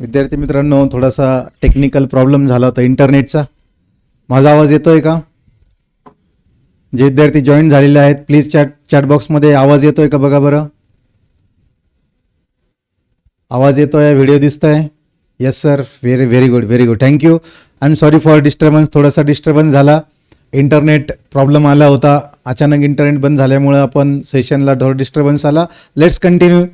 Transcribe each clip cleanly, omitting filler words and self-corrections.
विद्यार्थी मित्रांनो, थोडासा टेक्निकल प्रॉब्लेम झाला होता इंटरनेटचा. माझा आवाज येतोय का? जे विद्यार्थी जॉईन झालेले आहेत प्लीज चॅट बॉक्समध्ये आवाज येतोय का बघा बरं. आवाज येतोय, व्हिडिओ दिसतोय? Yes sir, very good thank you. I am sorry for disturbance. थोडासा डिस्टर्बन्स झाला, इंटरनेट प्रॉब्लेम आला होता. अचानक इंटरनेट बंद झाल्यामुळे आपण सेशनला थोडा डिस्टर्बन्स आला. Let's continue.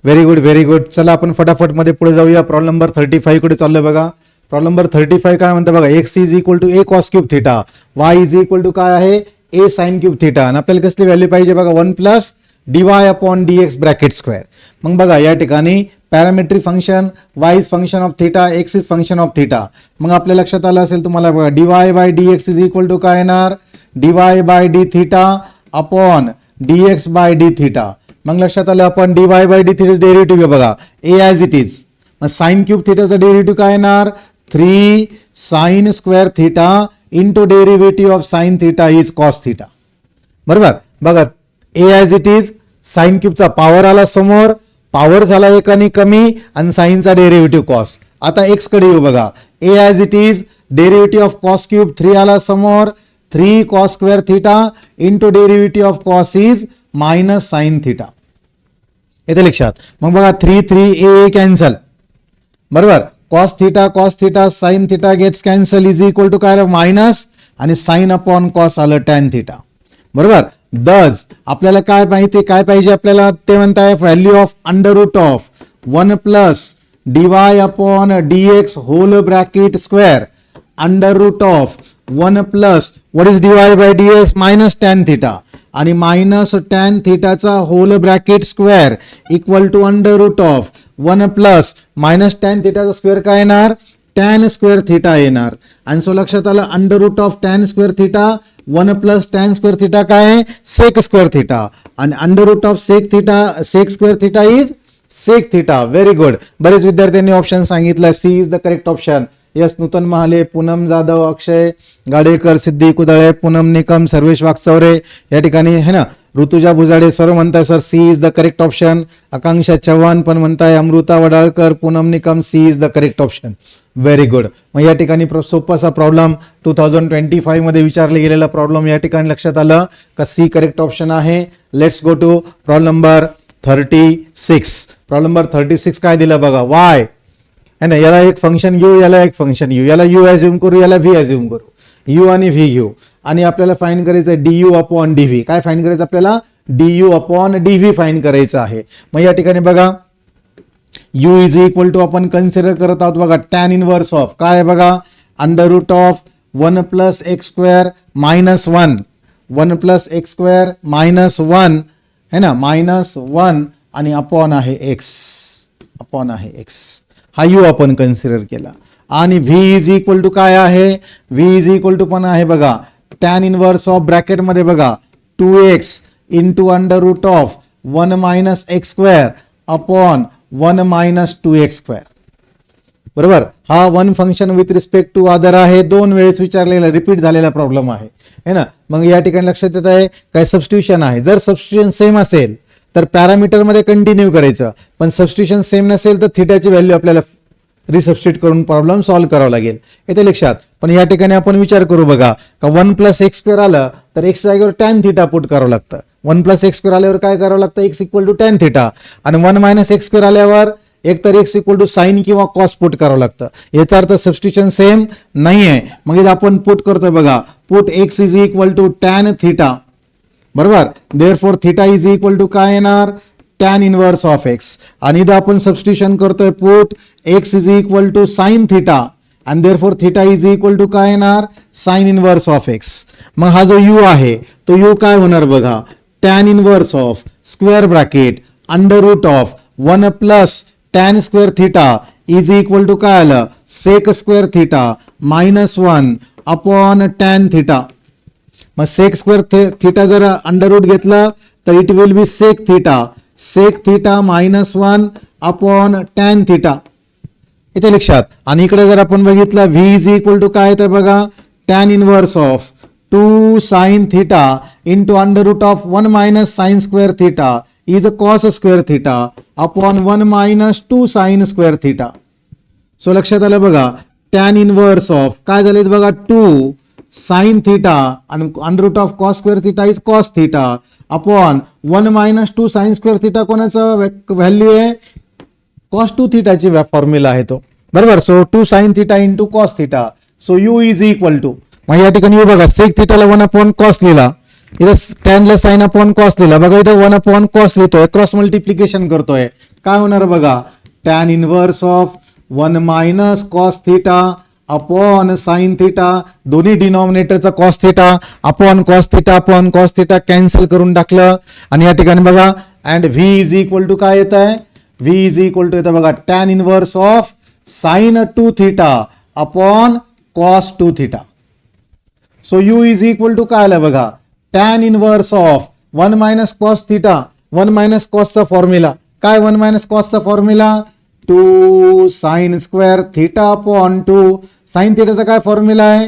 Very good. चला आपण फटाफटमध्ये पुढे जाऊया. प्रॉब्लेम नंबर 35 कडे चाललोय बघा. प्रॉब्लेम नंबर 35 काय म्हणतं बघा. X is equal to A cos cube theta, Y is equal to काय आहे ए साइन क्यूब थिटा. आणि आपल्याला कसली व्हॅल्यू पाहिजे बघा 1 plus dy upon dx bracket square. मग बघा या ठिकाणी parametric function y is function of theta, x is function of theta. मग आपल्या लक्षात आलं असेल तुम्हाला बघा dy by dx is equal to काय येणार dy by d theta upon dx by d theta. मग लक्षात आलं आपण dy बाय d थिटाचं डेरिव्हेटिव्ह बघा a ॲज इट इज. मग साइन क्यूब थिटाचं डेरिव्हेटिव्ह काय येणार 3 sine square theta into derivative of sine theta is cos theta. बरोबर बघा a as it is, sine क्यूबचा पॉवर आला समोर, पॉवर झाला एकाने कमी आणि साइनचा डेरिव्हेटिव्ह कॉस. आता x कडे येऊ बघा. a as it is, derivative of cos cube 3 आला समोर, 3 cos square theta into derivative of cos is minus sine theta. येते लक्षात. मग बघा 3 a कॅन्सल. बरोबर cos theta sine theta gets cancel is equal to काय मायनस आणि sine upon cos आलं टॅन थिटा. बरोबर दस आपल्याला काय माहिती काय पाहिजे आपल्याला ते म्हणताय value of under root of 1 plus dy upon dx whole bracket square under root of 1 plus what is dy by dx minus tan theta आणि मायनस टॅन थिटाचा whole bracket square equal to under root of 1 plus minus tan थिटाचा square काय येणार tan square theta येणार. आणि so लक्षात आलं under root of tan square theta 1 plus tan square theta काय आहे सेक स्क्वेअर थिटा आणि under root of sec square theta is sec theta. Very good. बरेच विद्यार्थ्यांनी ऑप्शन सांगितलं C is the correct option. Yes Nutan Mahale, Poonam Jadhav, Akshay Gadekar, Siddhi Kudale, Poonam Nikam, Sarvesh Wagchaure या ठिकाणी है ना. ऋतुजा भुजाडे सर्व म्हणताय sir C is the correct option. Akanksha Chavan पण म्हणताय, Amruta Wadalkar, Poonam Nikam C is the correct option. Very good. मग या ठिकाणी सोपासा प्रॉब्लेम 2025 मध्ये विचारले गेलेला प्रॉब्लेम या ठिकाणी लक्षात आलं का सी करेक्ट ऑप्शन आहे. Let's go to problem number 36. Problem number 36 काय दिलं बघा वाय है ना. याला एक फंक्शन घेऊ, याला एक फंक्शन घेऊ, याला u ॲज्युम करू, याला v ॲज्युम करू, u आणि v घेऊ आणि आपल्याला फाइंड करायचं आहे du अपॉन dv. काय फाइंड करायचं आपल्याला du अपॉन dv फाइंड करायचं आहे. मग या ठिकाणी बघा u इज इक्वल टू आपण कन्सिडर करत आहोत बघा टॅन इनवर्स ऑफ काय बघा under root of 1 plus x square minus 1 plus x square minus 1 है ना मायनस 1 आणि अपॉन आहे x. हा u आपण कन्सिडर केला. आणि v इज इक्वल टू काय आहे v इज इक्वल टू पण आहे बघा टॅन इनवर्स ऑफ ब्रॅकेट मध्ये बघा 2x into under root of 1 minus x square upon 1 minus 2x square. बरोबर हा one function with respect to other आहे. 2 वेळेस विचारलेला रिपीट झालेला प्रॉब्लेम आहे ना. मग या ठिकाणी लक्षात येत आहे काय सबस्टिट्यूशन आहे. जर सबस्टिट्यूशन सेम असेल तर पॅरामीटर मध्ये कंटिन्यू करायचं, पण सबस्टिट्यूशन सेम नसेल तर थिटाची व्हॅल्यू आपल्याला रिसबस्टिट्यूट करून प्रॉब्लेम सॉल्व्ह करावा लागेल. येते लक्षात. पण या ठिकाणी आपण विचार करू बघा का 1 प्लस एक्स स्क्वेअर आलं तर एक्स जागेवर टॅन थिटा पुट करावं लागतं. 1 प्लस एक्स स्क्वेअर आल्यावर काय करावं लागतं X equal to tan theta आणि 1 मायनस एक्स स्क्वेअर आल्यावर एक तर एक्स इक्वल टू साइन किंवा कॉस पुट करावं लागतं. याचा अर्थ सबस्टिट्यूशन सेम नाही आहे. मग इथं आपण पुट करतोय बघा put x is equal to tan theta. बरोबर therefore theta is equal to काय येणार टॅन इनवर्स ऑफ एक्स. आणि इथं आपण सबस्टिट्यूशन करतोय put x is equal to sine theta आणि therefore theta is equal to काय येणार साइन इनवर्स ऑफ एक्स. मग हा जो u आहे तो u काय होणार बघा tan inverse of square bracket under root of 1 plus tan square theta is equal to काय आलं sec square theta minus 1 upon tan theta. मग सेक स्क्वेअर थिटा जर अंडर रूट घेतलं तर it will be sec theta minus 1 upon tan theta. इथे लक्षात. आणि इकडे जर आपण बघितलं v इज इक्वल टू काय तर बघा tan inverse of 2 sine theta into under root of 1 minus sine square theta is cos square theta upon 1 minus 2 sine square theta. So लक्षात आलं बघा, टॅन इनवर्स ऑफ काय झाले बघा 2 साइन थिटा आणि under root of cos square theta is cos theta upon 1 minus 2 sine square theta कोणाचं value आहे, cos 2 थिटाची फॉर्म्युला आहे तो, बरोबर. So 2 sine theta into cos theta. So U is equal to, मग या ठिकाणी बघा सेक थिटाला 1 अपॉन कॉस लिहिला, इथं टॅनला साइन अपॉन कॉस लिहिला, बघा इथं 1 अपॉन कॉस लिहितोय, क्रॉस मल्टिप्लिकेशन करतोय, काय होणार बघा, tan inverse of 1 minus cos theta upon sine theta, दोन्ही डिनॉमिनेटरचा cos theta upon cos theta cancel करून टाकलं. आणि या ठिकाणी बघा and V is equal to काय येत आहे, व्ही इज इक्वल टू येतं बघा tan inverse of sine 2 theta upon cos 2 theta. So U is equal to काय आलं बघा, tan inverse of 1 minus cos theta, 1 minus कॉसचा फॉर्म्युला काय, 1 मायनस कॉसचा formula 2 sine square theta upon 2, sine थिटाचा काय फॉर्म्युला आहे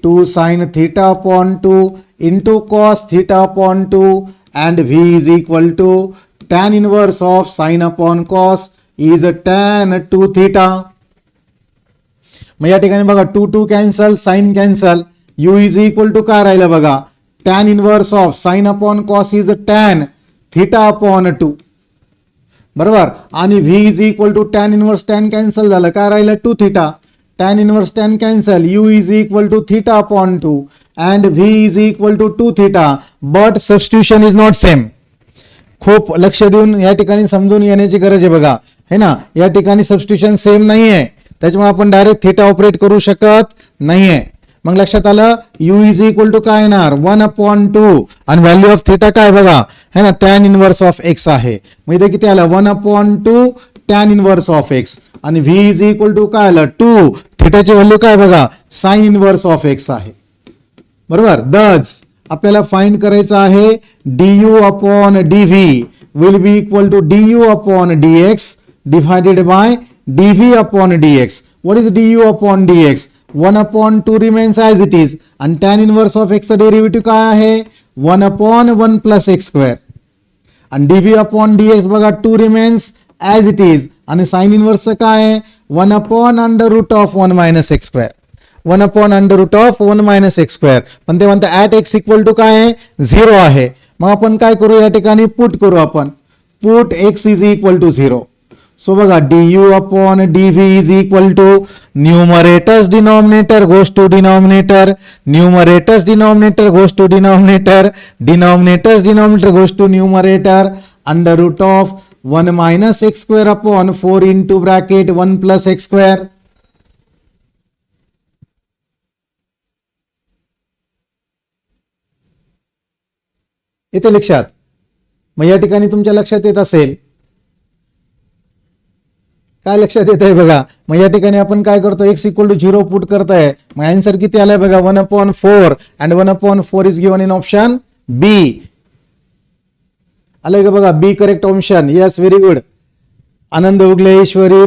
2 sine theta upon 2 into cos theta upon 2 and V is equal to tan inverse of sine upon cos is tan 2 theta. मग या ठिकाणी बघा 2 cancel, sine cancel, U is equal to काय राहिलं बघा, tan inverse of sine upon cos is tan theta upon 2, बरोबर. आणि V is equal to tan inverse tan cancel झालं, काय राहिलं 2 theta, tan inverse tan cancel, U is equal to theta upon 2 and V is equal to 2 theta, but substitution is not same. खूप लक्ष देऊन या ठिकाणी समजून येण्याची गरज आहे बघा, है ना. या ठिकाणी सबस्टिट्यूशन सेम नाहीये, त्याच्यामुळे आपण डायरेक्ट थिटा ऑपरेट करू शकत नाहीये. मग लक्षात आलं, यू इज इक्वल टू काय येणार 1 अपॉन 2 आणि व्हॅल्यू ऑफ थिटा काय बघा, है ना, टॅन इनवर्स ऑफ एक्स आहे. मग इथे किती आलं 1 upon 2 tan inverse of X आणि व्ही इज इक्वल टू काय आलं 2, थिटाची व्हॅल्यू काय बघा साइन इनवर्स ऑफ एक्स आहे, बरोबर. दच आपल्याला फाइंड करायचं आहे du upon dv will be equal to du upon dx divided by dv upon dx. What is du upon dx, 1 upon 2 remains as it is आणि tan inverse of एक्सचा derivative काय आहे 1 upon 1 plus x square आणि dv upon dx बघा 2 remains as it is आणि sine इनवर्सचं काय आहे 1 upon under root of 1 minus x square, 1 upon under root of 1 minus x square. पण ते म्हणतात ऍट एक्स इक्वल टू काय आहे 0 आहे. मग आपण काय करू या ठिकाणी पुट करू, आपण put x is equal to 0. So बघा du upon dv is equal to numerators denominator goes to denominator, numerators denominator goes to denominator, denominators denominator goes to numerator under root of 1 minus x square upon 4 into bracket 1 plus x square. येते लक्षात. मग या ठिकाणी तुमच्या लक्षात येत असेल, काय लक्षात येत आहे बघा. मग या ठिकाणी आपण काय करतो एक्स इक्वल टू 0 पुट करताय, मग आन्सर किती आलाय बघा 1 upon 4 and 1 upon 4 is given in option B. आलंय का बघा B correct option. Yes very good. Anand Ugale, Ishwari,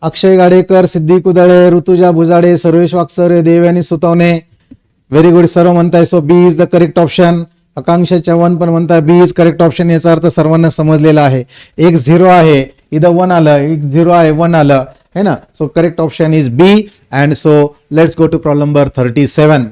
Akshay Gadekar, Siddhi Kudale, Rutuja Bhujade, Sarvesh Waksare, Devyani Sutavane, very good सर्व म्हणताय. So B is the correct option. Akanksha Chavan पण म्हणताय बी इज करेक्ट ऑप्शन. याचा अर्थ सर्वांना समजलेला आहे. एक 0 आहे, इथं 1 आलं, एक 0 आहे 1 आलं, है ना. So correct option is B. And so let's go to problem number 37.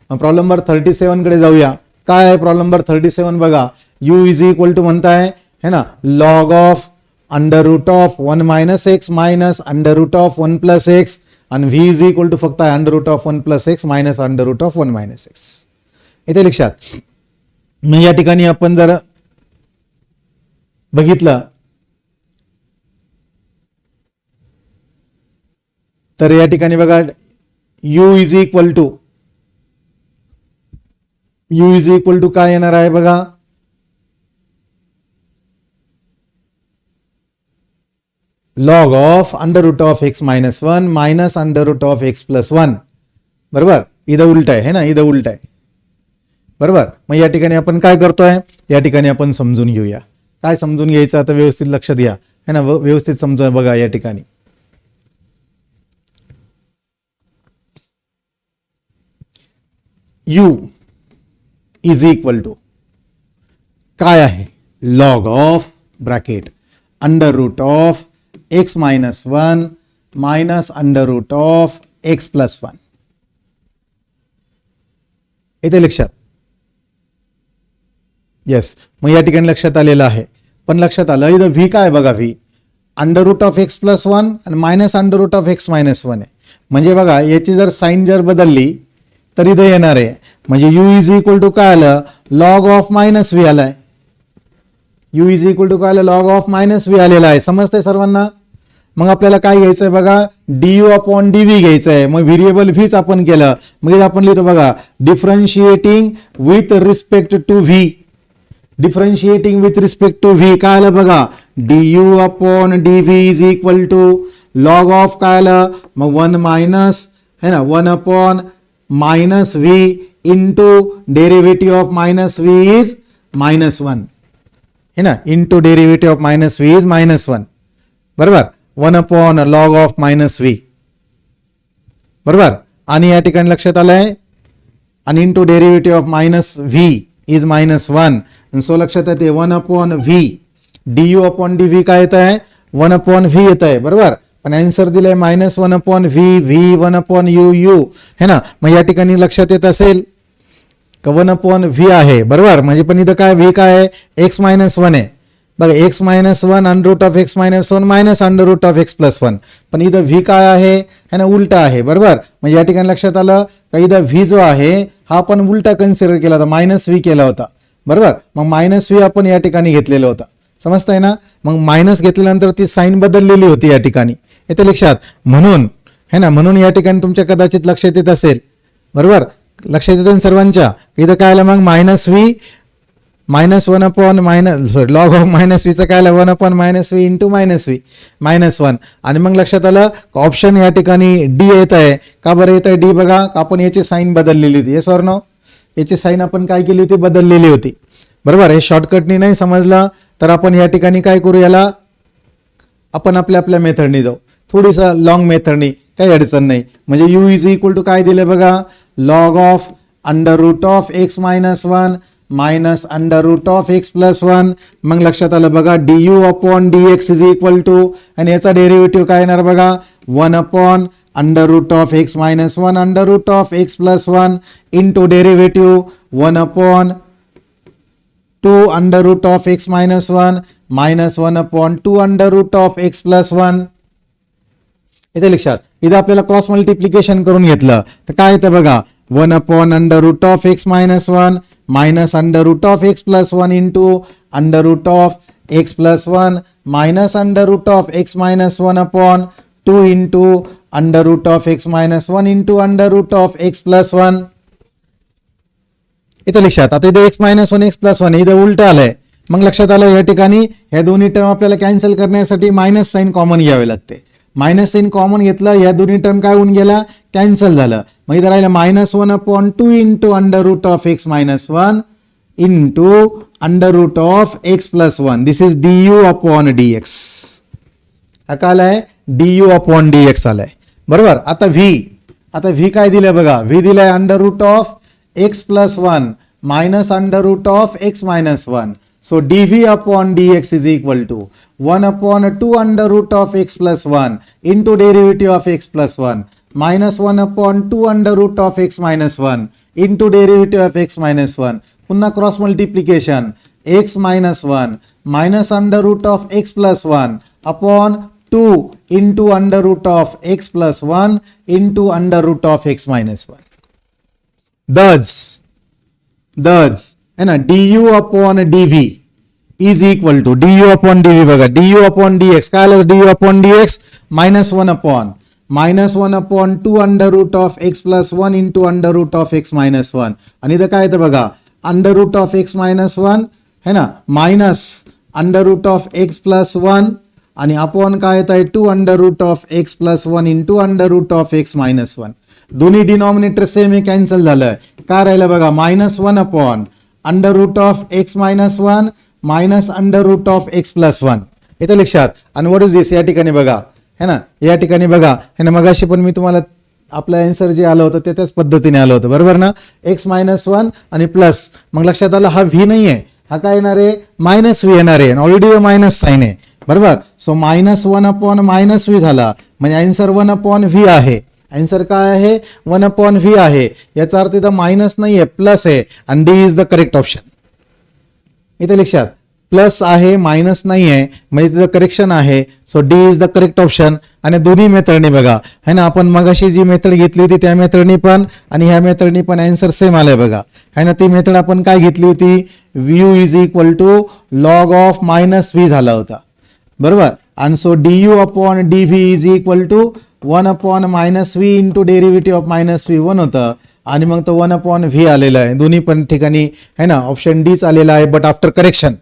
Problem number 37 कडे जाऊया. काय आहे प्रॉब्लेम नंबर 37 बघा. u इज इक्वल टू म्हणताय है ना log of under root of 1 minus x minus under root of 1 plus x आणि v is equal to फक्त आहे under root of 1 plus x minus under root of 1 minus x. इथे लक्षात. मग या ठिकाणी आपण जर बघितलं तर या ठिकाणी बघा u इज इक्वल टू काय येणार आहे बघा log of under root of x minus 1 minus under root of x plus 1. बरोबर. इथं उलट आहे ना, इथं उलट आहे. बरोबर. मग या ठिकाणी आपण काय करतोय, या ठिकाणी आपण समजून घेऊया. काय समजून घ्यायचं आता व्यवस्थित लक्ष द्या, है ना, व्यवस्थित समजा बघा. या ठिकाणी u इज इक्वल टू काय आहे log of bracket under root of x minus 1 minus under root of x plus 1. इथे लक्षात. येस, मग या ठिकाणी लक्षात आलेलं आहे. पण लक्षात आलं इथं व्ही काय बघा, v under root of x plus 1 आणि minus under root of x minus 1 आहे. म्हणजे बघा याची जर साईन जर बदलली तर इथं येणार आहे. म्हणजे यू इज इक्वल टू काय आलं, लॉग ऑफ मायनस व्ही आलाय. यू इज इक्वल टू काय आलं, लॉग ऑफ मायनस व्ही आलेला आहे. समजतंय सर्वांना. मग आपल्याला काय घ्यायचंय बघा, d u upon d V घ्यायचं आहे. मग व्हेरिएबल व्हीच आपण केलं. मग इथं आपण लिहितो बघा, differentiating with respect to v. Differentiating with respect to v काय आलं बघा, d u upon d v is equal to log of काय आलं, मग 1 मायनस है ना 1 upon minus V into derivative of minus v is -1 है ना, into derivative of minus v is -1. बरोबर, 1 upon log of minus v. बरोबर, आणि या ठिकाणी लक्षात आलंय, आणि into derivative of minus v is -1. So लक्षात येते 1 upon V D u upon d V काय येत आहे, 1 अपॉन व्ही येत आहे. बरोबर, पण आन्सर दिलाय -1 upon V, V 1 upon you, you है ना. मग या ठिकाणी लक्षात येत असेल का 1 अपॉन व्ही आहे. बरोबर, म्हणजे पण इथं काय व्ही काय आहे, एक्स -1 आहे. बघा x -1 under root of x -1 minus under root of x plus 1. पण इथं व्ही काय आहे है ना, उलटा आहे. बरोबर, म्हणजे या ठिकाणी लक्षात आलं का इथं व्ही जो आहे हा आपण उलटा कन्सिडर केला होता, मायनस व्ही केला होता. बरोबर, मग मायनस व्ही आपण या ठिकाणी घेतलेलं होतं. समजतंय ना. मग मायनस घेतल्यानंतर ती साईन बदललेली होती या ठिकाणी, येते लक्षात. म्हणून है ना, म्हणून या ठिकाणी तुमच्या कदाचित लक्षात येत असेल. बरोबर, लक्षात येतं सर्वांच्या. इथं काय आलं मग minus V -1 upon log of minus व्हीचं काय आलं 1 upon minus V into minus V -1. आणि मग लक्षात आलं ऑप्शन या ठिकाणी डी येत आहे. का बरं येत आहे डी, बघा आपण याची साईन बदललेली होती. येस ऑर नो, याची साईन आपण काय केली होती, बदललेली होती. बरोबर, हे शॉर्टकटनी नाही समजलं तर आपण या ठिकाणी काय करू, याला आपण आपल्या मेथडनी जाऊ, थोडीसा लॉंग मेथडनी, काही अडचण नाही. म्हणजे यू इज इक्वल टू काय दिले बघा, log of under root of x -1 minus under root of x plus 1. मग लक्षात आलं बघा d u upon d x is equal to, आणि याचा डेरिव्हेटिव्ह काय येणार बघा, 1 upon under root of x -1 under root of x plus 1 into derivative 1 upon 2 under root of x -1 minus 1 upon 2 under root of x plus 1. इथे लक्षात, इथं आपल्याला cross multiplication करून घेतलं तर काय येतं बघा, 1 upon under root of x -1 minus under root of x plus 1 into under root of x plus 1 minus under root of x -1 upon 2 into under root of x -1 into under root of x plus 1. इथं लक्षात, आता इथे x -1 x plus 1 इथं उलट आलंय. मग लक्षात आलं या ठिकाणी ह्या दोन्ही टर्म आपल्याला कॅन्सल करण्यासाठी मायनस साईन कॉमन घ्यावे लागते. मायनस साईन कॉमन घेतलं, ह्या दोन्ही टर्म काय होऊन गेला, कॅन्सल झालं. मग इथं राहिलं -1 upon 2 into under root of x -1 into under root of x plus 1. This is d u upon d x. काय आलाय, d u upon d x आलाय. बरोबर, आता व्ही काय दिलंय बघा, व्ही दिलाय under root of x plus 1 minus under root of x -1. So dv upon dx is equal to 1 upon 2 under root of x plus 1 into derivative of x plus 1 minus 1 upon 2 under root of x minus 1 into derivative of x minus 1. पुन्हा cross multiplication x minus 1 minus under root of x plus 1 upon 2 into under root of x plus 1 into under root of x minus 1. Thus है ना, du upon dv is equal to du upon dv. बघा du upon dx काय आलं, du upon dx -1 upon 2 under root of x plus 1 into under root of x -1. आणि इथं काय येतं बघा, अंडर रूट ऑफ x -1 है ना, minus under root of x plus 1 आणि अपॉन काय येत आहे 2 under root of x plus 1 into under root of x -1. दोन्ही डिनॉमिनेटर सेम हे कॅन्सल झालं. काय राहिलं बघा, -1 upon under root of x -1 minus under root of x plus 1. येतं लक्षात. आणि व्हॉट इज दिस, या ठिकाणी बघा है ना, या ठिकाणी बघा है ना, मगाशी पण मी तुम्हाला आपलं आन्सर जे आलं होतं ते त्याच पद्धतीने आलं होतं. बरोबर ना, एक्स -1 आणि प्लस. मग लक्षात आलं हा व्ही नाही आहे, हा काय येणार आहे, -v येणार आहे. ऑलरेडी मायनस साईन आहे. बरोबर. सो -1/-v झाला, म्हणजे आन्सर 1/v आहे. आन्सर काय आहे? 1/v आहे. याचा अर्थ इथं मायनस नाही आहे, प्लस आहे, आणि D is the correct option. इथे लक्षात प्लस आहे, मायनस नाही आहे, म्हणजे तिथं करेक्शन आहे. So D is the correct option. आणि दोन्ही मेथडने बघा है ना, आपण मगाशी जी मेथड घेतली होती त्या मेथडनी पण आणि ह्या मेथडनी पण आन्सर सेम आलाय बघा है ना. ती मेथड आपण काय घेतली होती? V is equal to log of -v झाला होता, बरोबर. आणि so du/dv is equal to 1/-v into derivative of -v 1 होतं, आणि मग तो 1/v आलेला आहे. दोन्ही पण ठिकाणी है ना ऑप्शन डीच आलेला आहे, बट आफ्टर करेक्शन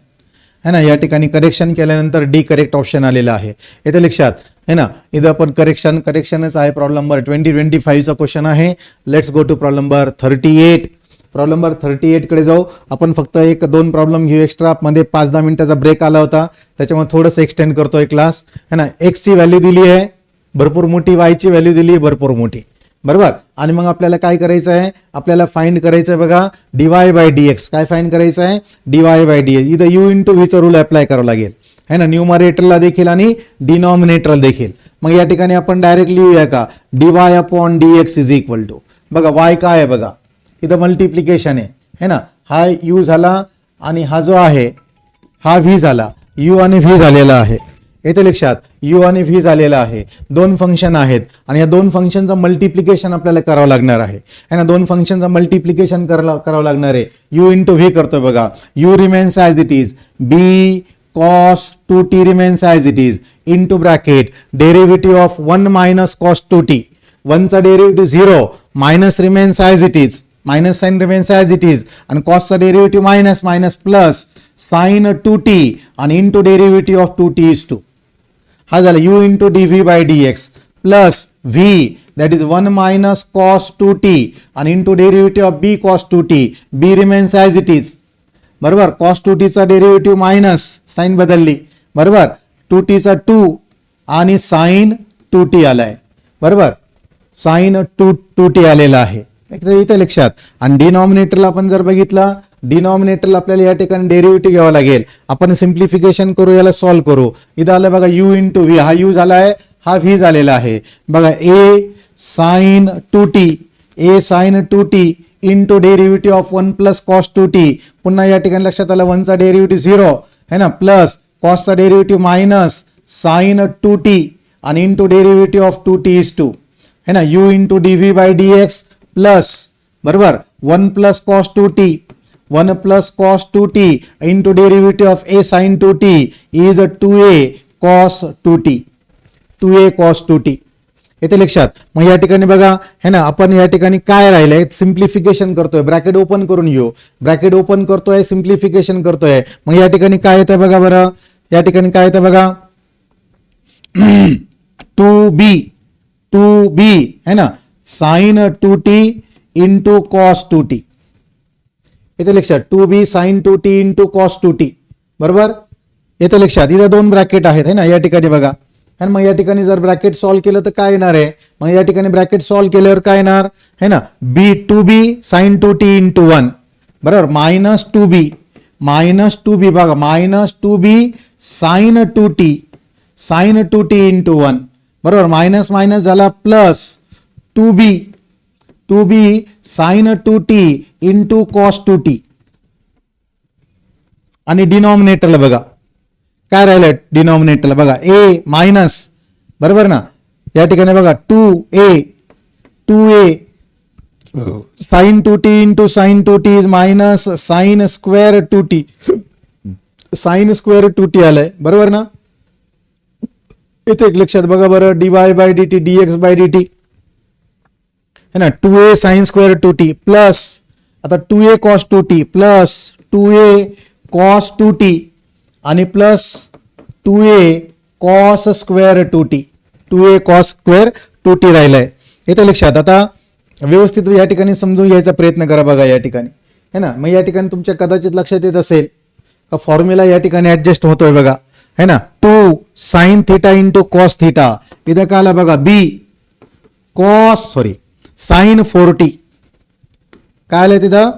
है ना. या ठिकाणी करेक्शन केल्यानंतर डी करेक्ट ऑप्शन आलेला आहे. येथे लक्षात है ना. इथं आपण करेक्शनच आहे. प्रॉब्लेम नंबर 2025चा क्वेश्चन आहे. Let's go to problem number 38. Problem number 38 कडे जाऊ. आपण फक्त 1-2 प्रॉब्लेम घेऊ एक्स्ट्रा. मध्ये 5-10 मिनिटाचा ब्रेक आला होता, त्याच्यामुळे थोडंसं एक्सटेंड करतोय क्लास है ना. एक्स ची व्हॅल्यू दिली आहे भरपूर मोठी, वाय ची व्हॅल्यू दिली आहे भरपूर मोठी, बरोबर. आणि मग आपल्याला काय करायचं आहे? आपल्याला फाइंड करायचं आहे बघा dy/dx. काय फाइंड करायचं आहे? dy/dx. इथं u इंटू व्हीचा रूल अप्लाय करावा लागेल है ना, न्यूमरेटरला देखील आणि डिनॉमिनेटरला देखील. मग या ठिकाणी आपण डायरेक्ट लिहूया का? dy/dx इज इक्वल टू बघा y काय आहे बघा, इथं मल्टिप्लिकेशन आहे है ना. हा u झाला आणि हा जो आहे हा v झाला. u आणि v झालेला आहे. येथे लक्षात u आणि v झालेला आहे. दोन फंक्शन आहेत आणि या दोन फंक्शनचं मल्टिप्लिकेशन आपल्याला करावं लागणार आहे है ना. दोन फंक्शनचं मल्टिप्लिकेशन करावं लागणार आहे. u इंटू व्ही करतोय बघा. u remains as it is, b cos 2t remains as it is, into bracket derivative of 1 - cos 2t. 1 चा derivative 0, minus remains as it is, minus sine remains as it is, आणि कॉसचा derivative minus plus sine 2t आणि into derivative of 2t is 2. हा झाला u into dv/dx plus v that is 1 - cos 2t आणि into derivative of b cos 2t. b remains as it is, बरोबर. cos 2t चा derivative minus, sign बदलली, बरोबर. 2t चा 2 आणि sign 2t आलाय, बरोबर. साइन 2t आलेला आहे इथे लक्षात. आणि डिनॉमिनेटरला आपण जर बघितला, डिनॉमिनेटरला आपल्याला या ठिकाणी डेरिव्हेटिव्ह घ्यावा लागेल. आपण सिम्प्लिफिकेशन करू, याला सॉल्व्ह करू. इथं आलं बघा u इंटू व्ही. हा u झाला आहे, हा v झालेला आहे बघा. a sine 2t into derivative of 1 + cos 2t. पुन्हा या ठिकाणी लक्षात आलं 1 चा डेरिव्हेटिव्ह 0 है ना, प्लस कॉसचा डेरिव्हेटिव्ह मायनस साइन 2t आणि into derivative of 2t is 2 है ना. u इंटू dv/dx प्लस, बरोबर, 1 + cos 2t, 1 + cos 2t into derivative of a sin 2t is 2a cos 2t, 2a cos 2t. येथे लक्षात. मग या ठिकाणी बघा है ना, आपण या ठिकाणी काय राहिलंय? सिम्प्लिफिकेशन करतोय. ब्रॅकेट ओपन करून घेऊ. ब्रॅकेट ओपन करतोय, सिम्प्लिफिकेशन करतोय. मग या ठिकाणी काय येतं बघा बरं, या ठिकाणी काय येतं बघा 2b है ना, sign 2t into cos 2t. येथे लक्षात 2b sine 2t into cos 2t, बरोबर. येथे लक्षात इथं दोन ब्रॅकेट आहेत है ना या ठिकाणी बघा. आणि मग या ठिकाणी जर ब्रॅकेट सॉल्व्ह केलं तर काय येणार आहे? मग या ठिकाणी ब्रॅकेट सॉल्व्ह केल्यावर काय येणार है ना, 2b साइन 2t इंटू 1, बरोबर, -2b बघा, -2b साइन 2t इंटू 1, बरोबर. मायनस मायनस झाला plus 2b sine 2t into cos 2t. आणि डिनॉमिनेटरला बघा काय राहिलं, डिनॉमिनेटरला बघा a मायनस, बरोबर ना. या ठिकाणी बघा 2a sine 2t into sine 2t is minus sine square 2t, sine square 2t आलंय, बरोबर ना. इथे एक लक्षात बघा बरं, dy/dt dx/dt है ना, 2a sign square 2t plus आता 2a cos 2t plus 2a cos 2t आणि plus 2a cos square 2t, 2a cos square 2t राहिलाय. येते लक्षात. आता व्यवस्थित या ठिकाणी समजून घ्यायचा प्रयत्न करा बघा या ठिकाणी है ना. मग या ठिकाणी तुमच्या कदाचित लक्षात येत असेल का फॉर्म्युला या ठिकाणी ऍडजस्ट होतोय बघा है ना. 2 sine theta into cos theta. इथं काय आलं बघा साइन 4t. काय आलंय तिथं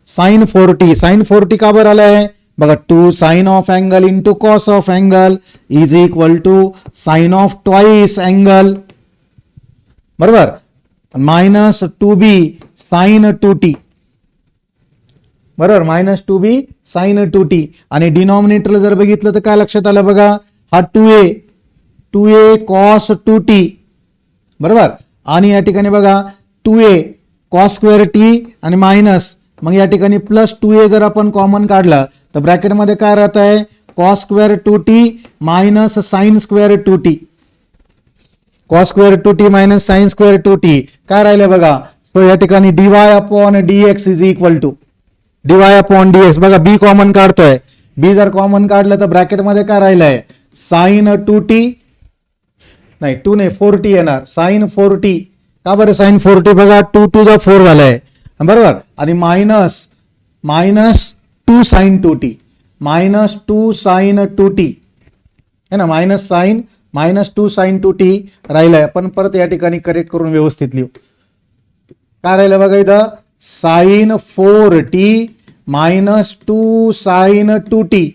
साइन 4t. साइन 4t का बरं आलंय? बघा 2 sine of angle into cos of angle is equal to sine of twice angle, बरोबर, मायनस 2b साइन 2t, बरोबर, मायनस 2b साइन 2t. आणि डिनॉमिनेटरला जर बघितलं तर काय लक्षात आलं बघा, हा 2a कॉस 2t, बरोबर. आणि या ठिकाणी बघा 2a कॉस स्क्वेअर टी आणि मायनस, मग या ठिकाणी प्लस 2a जर आपण कॉमन काढला तर ब्रॅकेटमध्ये काय राहत आहे, cos square 2t minus sine square 2t, cos square 2t minus sine square 2t काय राहिलं बघा. सो या ठिकाणी dy upon dx is equal to dy upon dx. बघा b कॉमन काढतोय, b जर कॉमन काढलं तर ब्रॅकेटमध्ये काय राहिलंय, साइन 2t, नाही 2 नाही 4t येणार, साइन 4t. का बरं साइन 4t, बघा 2 टू द 4 झालंय, बरोबर. आणि minus 2 sign 2t, minus 2 sign 2t है ना, मायनस 2 साइन 2t राहिलंय. आपण परत या ठिकाणी करेक्ट करून व्यवस्थित लिहू. काय राहिलं बघा इथं, sign 4t minus 2 sign 2t.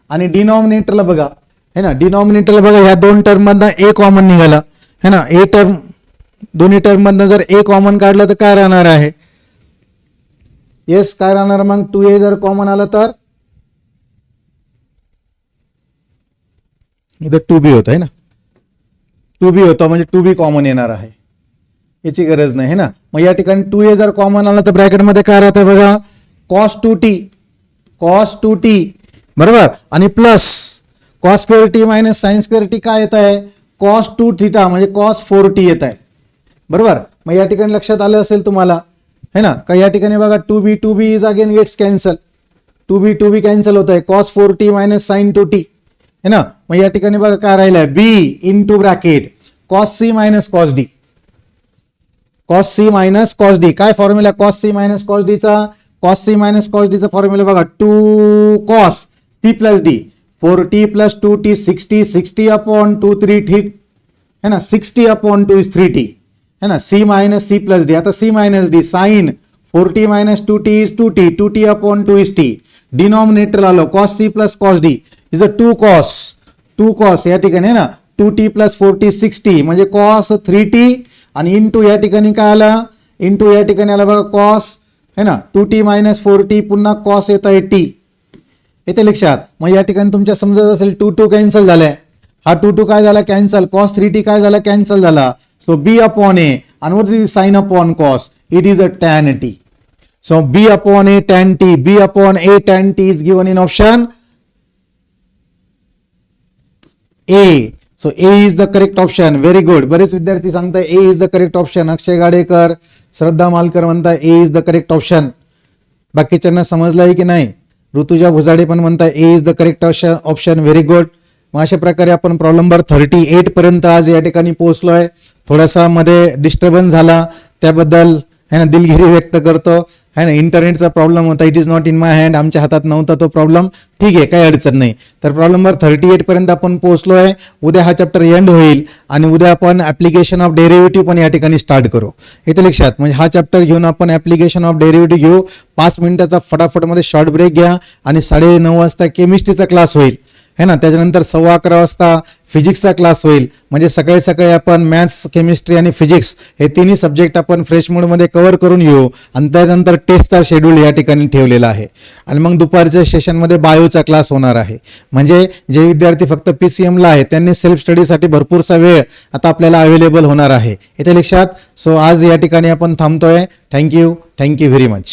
आणि डिनॉमिनेटरला बघा है ना, डिनॉमिनेटरला बघा ह्या दोन टर्म मधनं a कॉमन निघाला है ना, a टर्म दोन्ही टर्म मधनं जर a कॉमन काढलं तर काय राहणार आहे, येस काय राहणार, मग 2a जर कॉमन आलं तर इथं 2b होतं है ना, 2b होतं म्हणजे 2b कॉमन येणार आहे, याची गरज नाही है ना. मग या ठिकाणी 2a जर कॉमन आला तर ब्रॅकेटमध्ये काय राहतं बघा, कॉस 2t, बरोबर. आणि plus cos square T minus sine square T काय येत आहे, कॉस 2 थीटा म्हणजे कॉस 4t येत आहे, बरोबर. मग या ठिकाणी लक्षात आलं असेल तुम्हाला है ना, का या ठिकाणी बघा 2b is again gets cancel, 2b cancel होत आहे, cos 4t minus sine 2t है ना. मग या ठिकाणी बघा काय राहिलंय, b into bracket cos c minus cos d, cos c minus cos d. काय formula cos c minus cos d चा, cos c minus cos d चा फॉर्म्युला बघा 2 cos c plus d, 4t plus 2t 60 upon 2 3t है ना, 60 upon 2 is 3t है ना, c minus c plus d. आता c minus d sine 4t minus 2t is 2t upon 2 is t. Denominator आलो cos c plus cos d is a 2 cos या ठिकाणी है ना, 2t प्लस 4t 60 म्हणजे cos 3t. आणि into या ठिकाणी काय आला, इंटू या ठिकाणी आला बघा कॉस है ना, 2t मायनस 4t पुन्हा कॉस येत आहे t, येते लक्षात. मग या ठिकाणी तुमच्या समजत असेल 2 कॅन्सल झालाय, हा 2 काय झाला कॅन्सल, कॉस 3t काय झाला कॅन्सल झाला. सो b अपॉन a आणि what is sin upon cos, it is a tan t. So b upon a tan t, b upon a tan t is given in option A. So A is the correct option. Very good. बरेच विद्यार्थी सांगताय A is the correct option. अक्षय गाडेकर, श्रद्धा मालकर म्हणताय A is the correct option. बाकीच्यांना समजलंय की नाही, ऋतुजा भुजाडे पण म्हणताय A is the correct option. Very good. मग अशा प्रकारे आपण प्रॉब्लेम नंबर 38 पर्यंत आज या ठिकाणी पोहोचलोय. थोडासा मध्ये डिस्टर्बन्स झाला त्याबद्दल है ना दिलगिरी व्यक्त करतो है ना. इंटरनेटचा प्रॉब्लेम होता, it is not in my hand, आमच्या हातात नव्हता तो प्रॉब्लेम, ठीक आहे काही अडचण नाही. तर प्रॉब्लेम नंबर 38 पर्यंत आपण पोहोचलोय. उद्या हा चॅप्टर एंड होईल आणि उद्या आपण ऍप्लिकेशन ऑफ डेरिव्हेटिव्ह पण या ठिकाणी स्टार्ट करू. इथे लक्षात, म्हणजे हा चॅप्टर घेऊन आपण ऍप्लिकेशन ऑफ डेरिव्हेटिव्ह घेऊ. 5 मिनिटाचा फटाफटमध्ये शॉर्ट ब्रेक घ्या आणि 9:30 वाजता केमिस्ट्रीचा क्लास होईल है ना. त्याच्यानंतर 11:15 वाजता फिजिक्सचा क्लास होईल. म्हणजे सकाळी सकाळी आपण मॅथ्स, केमिस्ट्री आणि फिजिक्स हे तिन्ही सब्जेक्ट आपण फ्रेश मोडमध्ये कव्हर करून येऊ. आणि त्यानंतर टेस्टचा शेड्यूल या ठिकाणी ठेवलेला आहे. आणि मग दुपारच्या सेशनमध्ये बायोचा क्लास होणार आहे. म्हणजे जे विद्यार्थी फक्त PCMला आहे त्यांनी सेल्फ स्टडीसाठी भरपूरसा वेळ आता आपल्याला अवेलेबल होणार आहे. इथे लक्षात. सो आज या ठिकाणी आपण थांबतोय. Thank you very much.